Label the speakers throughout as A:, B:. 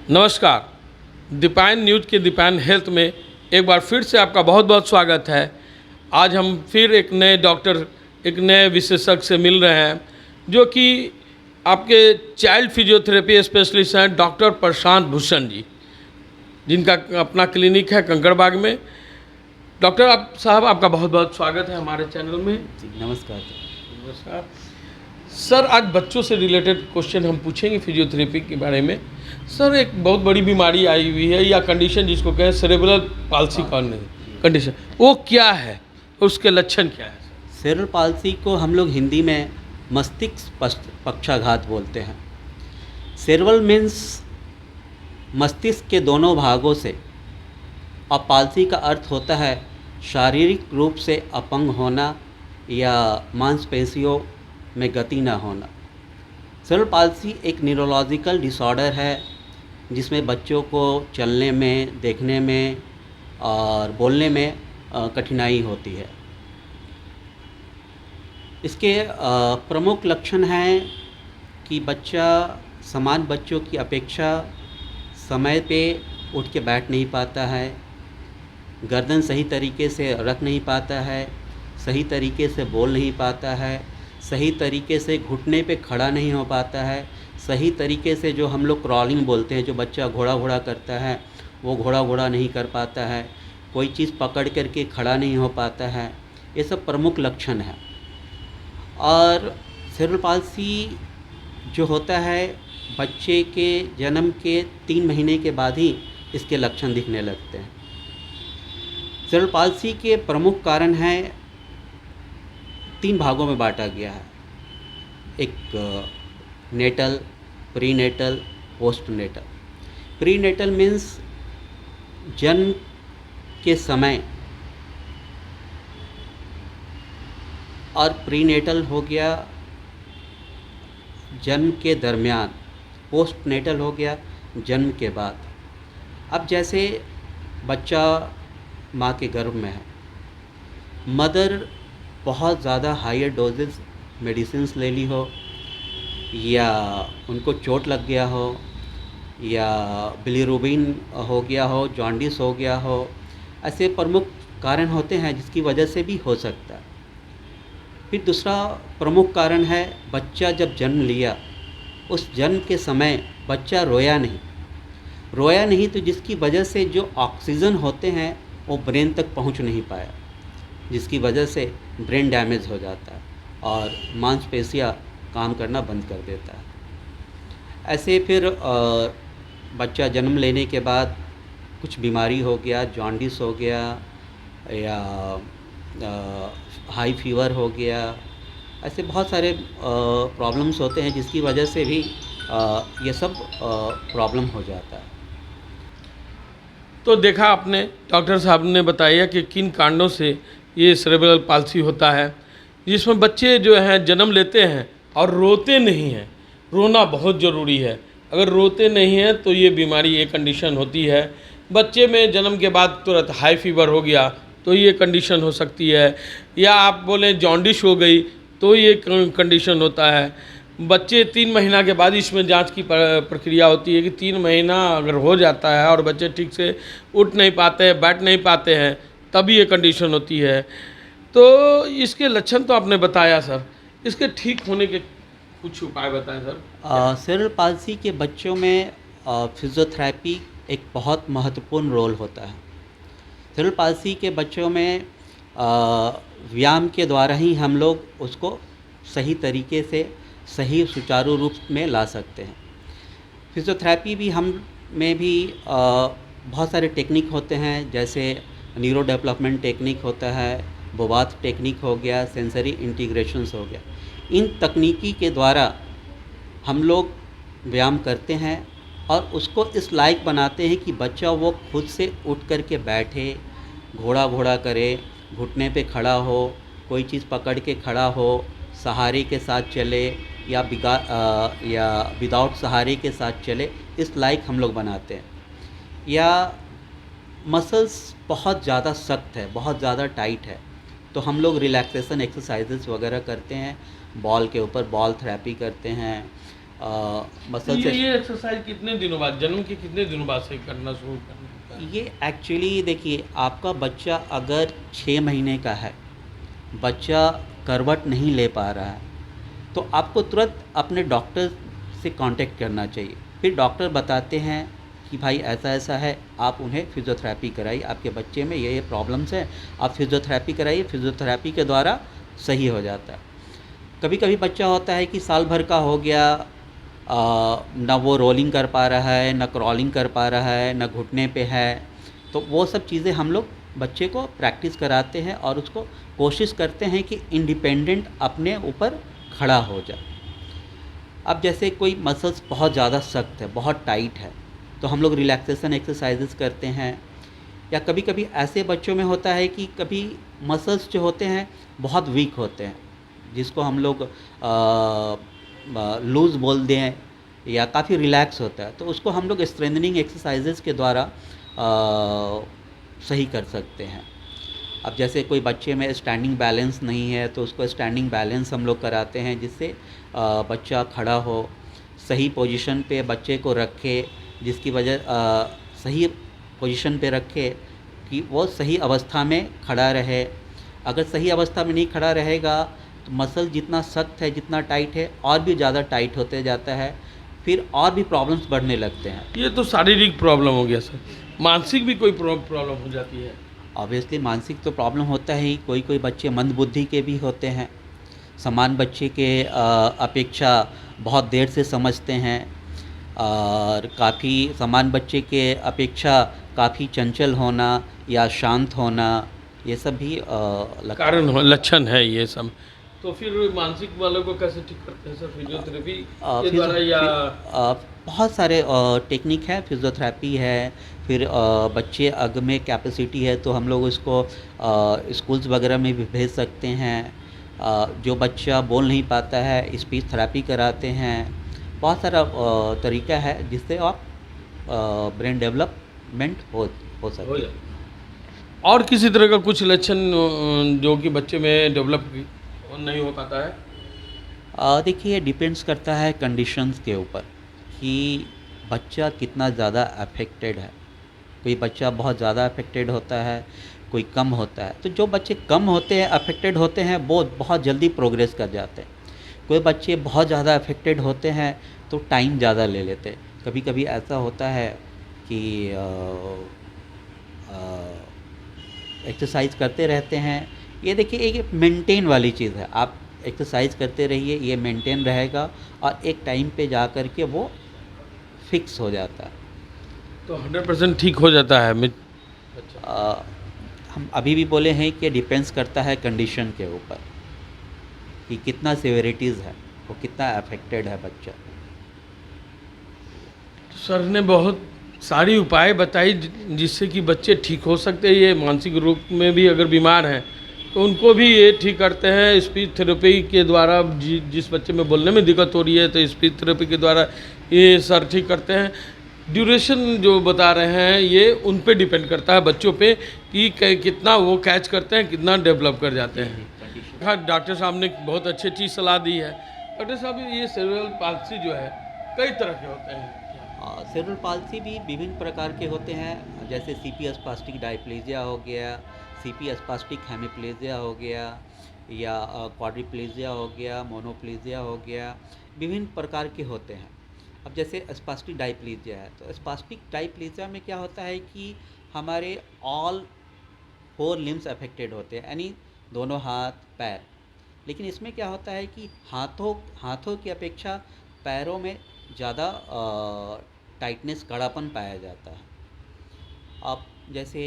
A: नमस्कार। दीपायन न्यूज़ के दीपायन हेल्थ में एक बार फिर से आपका बहुत बहुत स्वागत है। आज हम फिर एक नए डॉक्टर, एक नए विशेषज्ञ से मिल रहे हैं जो कि आपके चाइल्ड फिजियोथेरेपी स्पेशलिस्ट हैं, डॉक्टर प्रशांत भूषण जी, जिनका अपना क्लिनिक है कंकड़बाग में। डॉक्टर साहब, आपका बहुत बहुत स्वागत है हमारे चैनल में।
B: जी नमस्कार।
A: नमस्कार सर। आज बच्चों से रिलेटेड क्वेश्चन हम पूछेंगे फिजियोथेरेपी के बारे में। सर, एक बहुत बड़ी बीमारी आई हुई है या कंडीशन जिसको कहें सेरेब्रल पाल्सी कंडीशन, वो क्या है, उसके लक्षण क्या है?
B: सेरेब्रल पाल्सी को हम लोग हिंदी में मस्तिष्क पक्षाघात बोलते हैं। सेरेब्रल मीन्स मस्तिष्क के दोनों भागों से, और पाल्सी का अर्थ होता है शारीरिक रूप से अपंग होना या मांसपेशियों में गति न होना। सेरेब्रल पाल्सी एक न्यूरोलॉजिकल डिसऑर्डर है जिसमें बच्चों को चलने में, देखने में और बोलने में कठिनाई होती है। इसके प्रमुख लक्षण हैं कि बच्चा सामान्य बच्चों की अपेक्षा समय पे उठ के बैठ नहीं पाता है, गर्दन सही तरीके से रख नहीं पाता है, सही तरीके से बोल नहीं पाता है, सही तरीके से घुटने पे खड़ा नहीं हो पाता है, सही तरीके से जो हम लोग क्रॉलिंग बोलते हैं, जो बच्चा घोड़ा घोड़ा करता है वो घोड़ा घोड़ा नहीं कर पाता है, कोई चीज़ पकड़ करके खड़ा नहीं हो पाता है। ये सब प्रमुख लक्षण हैं। और सेरेब्रल पाल्सी जो होता है बच्चे के जन्म के 3 महीने के बाद ही इसके लक्षण दिखने लगते हैं। सेरेब्रल पाल्सी के प्रमुख कारण हैं, 3 भागों में बांटा गया है। एक natal, prenatal, postnatal. Prenatal means जन्म के समय, और प्री नेटल हो गया जन्म के दरमियान, पोस्ट नेटल हो गया जन्म के बाद। अब जैसे बच्चा माँ के गर्भ में है, मदर बहुत ज़्यादा हायर डोजेस मेडिसिन्स ले ली हो, या उनको चोट लग गया हो, या बिलीरुबिन हो गया हो, जॉन्डिस हो गया हो, ऐसे प्रमुख कारण होते हैं जिसकी वजह से भी हो सकता है। फिर दूसरा प्रमुख कारण है बच्चा जब जन्म लिया, उस जन्म के समय बच्चा रोया नहीं, तो जिसकी वजह से जो ऑक्सीजन होते हैं वो ब्रेन तक पहुंच नहीं पाया, जिसकी वजह से ब्रेन डैमेज हो जाता है और मांसपेशियां काम करना बंद कर देता है। ऐसे फिर बच्चा जन्म लेने के बाद कुछ बीमारी हो गया, जॉन्डिस हो गया, या हाई फीवर हो गया, ऐसे बहुत सारे प्रॉब्लम्स होते हैं जिसकी वजह से भी ये सब प्रॉब्लम हो जाता है।
A: तो देखा आपने, डॉक्टर साहब ने बताया कि किन कारणों से ये सेरेब्रल पाल्सी होता है, जिसमें बच्चे जो हैं जन्म लेते हैं और रोते नहीं हैं। रोना बहुत ज़रूरी है। अगर रोते नहीं हैं तो ये बीमारी, ये कंडीशन होती है। बच्चे में जन्म के बाद तुरंत हाई फीवर हो गया तो ये कंडीशन हो सकती है, या आप बोलें जॉन्डिस हो गई तो ये कंडीशन होता है। बच्चे 3 महीना के बाद इसमें जांच की प्रक्रिया होती है कि 3 महीना अगर हो जाता है और बच्चे ठीक से उठ नहीं पाते हैं, बैठ नहीं पाते हैं, तभी ये कंडीशन होती है। तो इसके लक्षण तो आपने बताया सर, इसके ठीक होने के कुछ उपाय बताएं सर।
B: सेरेब्रल पाल्सी के बच्चों में फिजियोथेरेपी एक बहुत महत्वपूर्ण रोल होता है। सेरेब्रल पाल्सी के बच्चों में व्यायाम के द्वारा ही हम लोग उसको सही तरीके से, सही सुचारू रूप में ला सकते हैं। फिजियोथेरेपी भी हम में भी बहुत सारे टेक्निक होते हैं, जैसे न्यूरो डेवलपमेंट टेक्निक होता है, बोबाथ टेक्निक हो गया, सेंसरी इंटीग्रेशंस हो गया। इन तकनीकी के द्वारा हम लोग व्यायाम करते हैं और उसको इस लायक बनाते हैं कि बच्चा वो खुद से उठ कर के बैठे, घोड़ा घोड़ा करे, घुटने पे खड़ा हो, कोई चीज़ पकड़ के खड़ा हो, सहारे के साथ चले, या विदाउट सहारे के साथ चले, इस लायक हम लोग बनाते हैं। या मसल्स बहुत ज़्यादा सख्त है, बहुत ज़्यादा टाइट है, तो हम लोग रिलैक्सेशन एक्सरसाइजेस वगैरह करते हैं, बॉल के ऊपर बॉल थेरेपी करते हैं,
A: तो
B: मसल
A: ये
B: से
A: ये एक्सरसाइज कितने दिनों बाद, जन्म के कितने दिनों बाद से करना शुरू करना होता है?
B: ये एक्चुअली देखिए, आपका बच्चा अगर 6 महीने का है, बच्चा करवट नहीं ले पा रहा है, तो आपको तुरंत अपने डॉक्टर से कांटेक्ट करना चाहिए। फिर डॉक्टर बताते हैं कि भाई ऐसा ऐसा है, आप उन्हें फिजियोथेरेपी कराइए, आपके बच्चे में ये प्रॉब्लम्स हैं, आप फिजियोथेरेपी कराइए, फिजियोथेरेपी के द्वारा सही हो जाता है। कभी कभी बच्चा होता है कि साल भर का हो गया, ना वो रोलिंग कर पा रहा है, ना क्रॉलिंग कर पा रहा है, ना घुटने पे है, तो वो सब चीज़ें हम लोग बच्चे को प्रैक्टिस कराते हैं और उसको कोशिश करते हैं कि इंडिपेंडेंट अपने ऊपर खड़ा हो जाए। अब जैसे कोई मसल्स बहुत ज़्यादा सख्त है, बहुत टाइट है, तो हम लोग रिलैक्सेशन एक्सरसाइजेस करते हैं। या कभी कभी ऐसे बच्चों में होता है कि कभी मसल्स जो होते हैं बहुत वीक होते हैं, जिसको हम लोग लूज़ बोल दें, या काफ़ी रिलैक्स होता है, तो उसको हम लोग स्ट्रेंथनिंग एक्सरसाइजेस के द्वारा सही कर सकते हैं। अब जैसे कोई बच्चे में स्टैंडिंग बैलेंस नहीं है, तो उसको स्टैंडिंग बैलेंस हम लोग कराते हैं, जिससे बच्चा खड़ा हो, सही पोजीशन पे बच्चे को रखे, जिसकी वजह सही पोजीशन पे रखे कि वो सही अवस्था में खड़ा रहे। अगर सही अवस्था में नहीं खड़ा रहेगा तो मसल जितना सख्त है, जितना टाइट है, और भी ज़्यादा टाइट होते जाता है, फिर और भी प्रॉब्लम्स बढ़ने लगते हैं।
A: ये तो शारीरिक प्रॉब्लम हो गया सर, मानसिक भी कोई प्रॉब्लम हो जाती है?
B: ऑब्वियसली मानसिक तो प्रॉब्लम होता ही, कोई कोई बच्चे मंद बुद्धि के भी होते हैं, समान बच्चे के अपेक्षा बहुत देर से समझते हैं, और काफ़ी समान बच्चे के अपेक्षा काफ़ी चंचल होना या शांत होना, ये सब भी
A: कारण हो, लक्षण है ये सब। तो फिर मानसिक वालों को कैसे ठीक करते हैं सर, फिजियोथेरेपी के
B: फिर
A: द्वारा या?
B: बहुत सारे टेक्निक है, फिजियोथेरेपी है, फिर बच्चे अग में कैपेसिटी है तो हम लोग उसको स्कूल्स वगैरह में भी भेज सकते हैं। जो बच्चा बोल नहीं पाता है, स्पीच थेरेपी कराते हैं। बहुत सारा तरीका है जिससे आप ब्रेन डेवलपमेंट हो
A: हो
B: सके।
A: जाए। और किसी तरह का कुछ लक्षण जो कि बच्चे में डेवलप नहीं हो पाता है?
B: देखिए, डिपेंड्स करता है कंडीशंस के ऊपर कि बच्चा कितना ज़्यादा अफेक्टेड है। कोई बच्चा बहुत ज़्यादा अफेक्टेड होता है, कोई कम होता है। तो जो बच्चे कम होते हैं, अफेक्टेड होते हैं, वो बहुत जल्दी प्रोग्रेस कर जाते हैं। कोई बच्चे बहुत ज़्यादा अफेक्टेड होते हैं तो टाइम ज़्यादा ले लेते हैं। कभी कभी ऐसा होता है कि एक्सरसाइज करते रहते हैं। ये देखिए, एक मेंटेन वाली चीज़ है, आप एक्सरसाइज करते रहिए, ये मेंटेन रहेगा और एक टाइम पे जा कर के वो फिक्स हो जाता है।
A: तो 100% ठीक हो जाता है अच्छा।
B: हम अभी भी बोले हैं कि डिपेंड्स करता है कंडीशन के ऊपर कि कितना सिवियरिटीज़ है, वो कितना अफेक्टेड है बच्चा।
A: सर ने बहुत सारी उपाय बताई जिससे कि बच्चे ठीक हो सकते हैं। ये मानसिक रूप में भी अगर बीमार हैं तो उनको भी ये ठीक करते हैं स्पीच थेरेपी के द्वारा। जिस बच्चे में बोलने में दिक्कत हो रही है तो स्पीच थेरेपी के द्वारा ये सर ठीक करते हैं। ड्यूरेशन जो बता रहे हैं ये उन पे डिपेंड करता है बच्चों पे कि कितना वो कैच करते हैं, कितना डेवलप कर जाते हैं। हाँ, डॉक्टर साहब ने बहुत अच्छी चीज़ सलाह दी है। डॉक्टर साहब, ये सेरेब्रल पाल्सी जो है कई तरह के होते हैं?
B: सेरेब्रल पाल्सी भी विभिन्न प्रकार के होते हैं, जैसे सीपी स्पास्टिक डायप्लेजिया हो गया, सीपी स्पास्टिक हेमिप्लेजिया हो गया, या क्वाड्रिप्लेजिया हो गया, मोनोप्लेजिया हो गया, विभिन्न प्रकार के होते हैं। अब जैसे स्पास्टिक डायप्लेजिया है, तो स्पास्टिक डायप्लेजिया में क्या होता है कि हमारे ऑल 4 लिम्स अफेक्टेड होते हैं, यानी दोनों हाथ पैर। लेकिन इसमें क्या होता है कि हाथों की अपेक्षा पैरों में ज़्यादा टाइटनेस, कड़ापन पाया जाता है। अब जैसे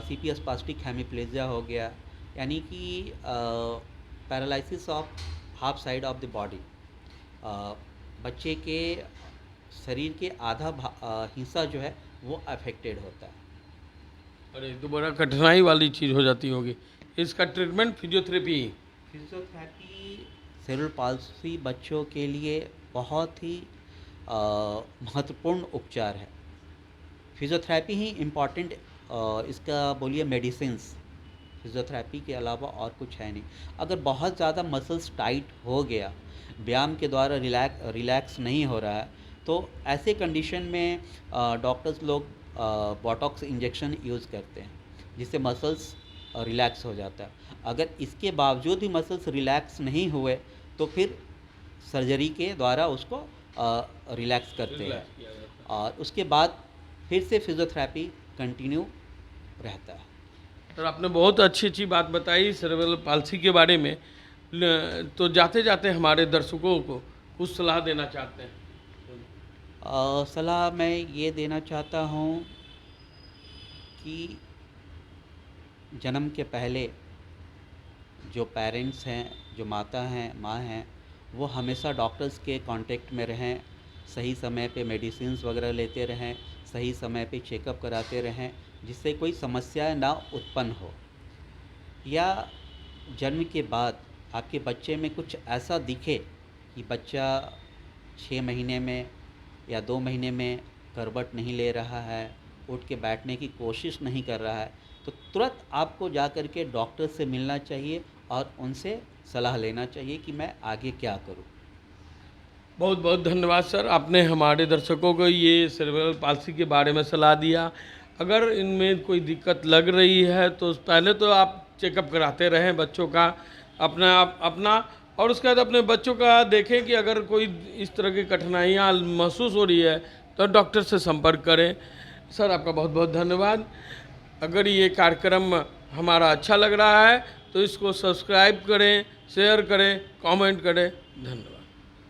B: सीपी स्पास्टिक हेमिप्लेजिया हो गया, यानी कि paralysis of half side of the body, बच्चे के शरीर के आधा हिस्सा जो है वो अफेक्टेड होता है।
A: अरे, तो बड़ा कठिनाई वाली चीज़ हो जाती होगी। इसका treatment physiotherapy?
B: Physiotherapy cerebral palsy बच्चों के लिए बहुत ही महत्वपूर्ण उपचार है। फिजियोथेरेपी ही इम्पॉर्टेंट, इसका बोलिए मेडिसिन्स, फिजियोथेरेपी के अलावा और कुछ है नहीं। अगर बहुत ज़्यादा मसल्स टाइट हो गया व्यायाम के द्वारा रिलैक्स नहीं हो रहा है, तो ऐसे कंडीशन में डॉक्टर्स लोग बोटॉक्स इंजेक्शन यूज़ करते हैं, जिससे मसल्स रिलैक्स हो जाता है। अगर इसके बावजूद भी मसल्स रिलैक्स नहीं हुए तो फिर सर्जरी के द्वारा उसको रिलैक्स करते हैं,
A: रिलैक्स किया जाता है।
B: और उसके बाद फिर से फिजियोथेरेपी कंटिन्यू रहता है।
A: सर आपने बहुत अच्छी अच्छी बात बताई सेरेब्रल पाल्सी के बारे में। तो जाते जाते हमारे दर्शकों को कुछ सलाह देना चाहते हैं।
B: सलाह मैं ये देना चाहता हूँ कि जन्म के पहले जो पेरेंट्स हैं, जो माता हैं, माँ हैं, वो हमेशा डॉक्टर्स के कांटेक्ट में रहें, सही समय पे मेडिसिन्स वगैरह लेते रहें, सही समय पे चेकअप कराते रहें, जिससे कोई समस्या ना उत्पन्न हो। या जन्म के बाद आपके बच्चे में कुछ ऐसा दिखे कि बच्चा 6 महीने में या 2 महीने में करवट नहीं ले रहा है, उठ के बैठने की कोशिश नहीं कर रहा है, तो तुरंत आपको जा कर के डॉक्टर से मिलना चाहिए और उनसे सलाह लेना चाहिए कि मैं आगे क्या करूं।
A: बहुत बहुत धन्यवाद सर, आपने हमारे दर्शकों को ये सेरेब्रल पाल्सी के बारे में सलाह दिया। अगर इनमें कोई दिक्कत लग रही है तो पहले तो आप चेकअप कराते रहें बच्चों का, अपना और उसके बाद अपने बच्चों का देखें कि अगर कोई इस तरह की कठिनाइयाँ महसूस हो रही है तो डॉक्टर से संपर्क करें। सर आपका बहुत बहुत धन्यवाद। अगर ये कार्यक्रम हमारा अच्छा लग रहा है तो इसको सब्सक्राइब करें, शेयर करें, कमेंट करें। धन्यवाद।